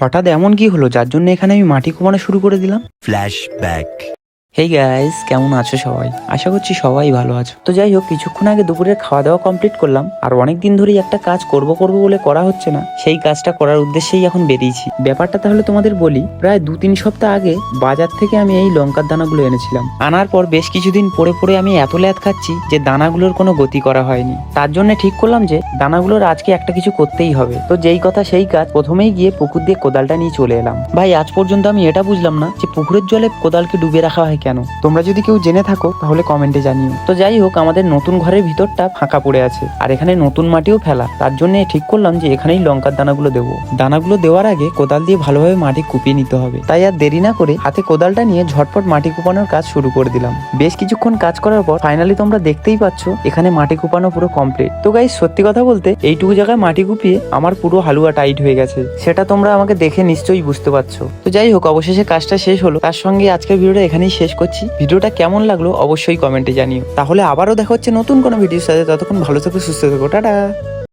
হঠাৎ এমন কি হলো যার জন্য এখানে আমি মাটি কুপানো শুরু করে দিলাম? ফ্ল্যাশব্যাক। হেই গাইস, কেমন আছো সবাই? আশা করছি সবাই ভালো আছো। তো যাই হোক, কিছুক্ষণ আগে দুপুরের খাওয়া দাওয়া কমপ্লিট করলাম, আর অনেক দিন ধরেই একটা কাজ করব বলে করা হচ্ছে না, সেই কাজটা করার উদ্দেশ্যেই এখন বেরিয়েছি। ব্যাপারটা তাহলে তোমাদের বলি। প্রায় 2-3 সপ্তাহ আগে বাজার থেকে আমি এই লঙ্কার দানাগুলো এনেছিলাম। আনার পর বেশ কিছুদিন পরে আমি এত ল্যাদ খাচ্ছি যে দানাগুলোর কোনো গতি করা হয়নি। তার জন্য ঠিক করলাম যে দানাগুলোর আজকে একটা কিছু করতেই হবে। তো যেই কথা সেই কাজ, প্রথমেই গিয়ে পুকুর দিয়ে কোদালটা নিয়ে চলে এলাম। ভাই, আজ পর্যন্ত আমি এটা বুঝলাম না যে পুকুরের জলে কোদালকে ডুবে রাখা হয় কেন। তোমরা যদি কেউ জেনে থাকো তাহলে কমেন্টে জানিও। তো যাই হোক, আমাদের নতুন ঘরের ভিতরটা ফাঁকা পড়ে আছে, আর এখানে নতুন মাটিও ফেলা। তার জন্য ঠিক করলাম যে এখানেই লঙ্কার দানাগুলো দেবো। দানাগুলো দেওয়ার আগে কোদাল দিয়ে ভালোভাবে মাটি কুপিয়ে নিতে হবে। তাই আর দেরি না করে হাতে কোদালটা নিয়ে ঝটপট মাটি কুপানোর কাজ শুরু করে দিলাম। বেশ কিছুক্ষণ কাজ করার পর ফাইনালি তোমরা দেখতেই পাচ্ছ এখানে মাটি কুপানো পুরো কমপ্লিট। তো গাইস, সত্যি কথা বলতে এইটুকু জায়গায় মাটি কুপিয়ে আমার পুরো হালুয়া টাইট হয়ে গেছে। সেটা তোমরা আমাকে দেখে নিশ্চয়ই বুঝতে পারছো। তো যাই হোক, অবশেষে কাজটা শেষ হলো। তার সঙ্গে আজকের ভিডিওটা এখানেই শেষ করছি। ভিডিওটা কেমন লাগলো অবশ্যই কমেন্টে জানিও। তাহলে আবারও দেখা হচ্ছে নতুন কোনো ভিডিওর সাথে। ততক্ষণ ভালো থেকো, সুস্থ থেকো, টাটা।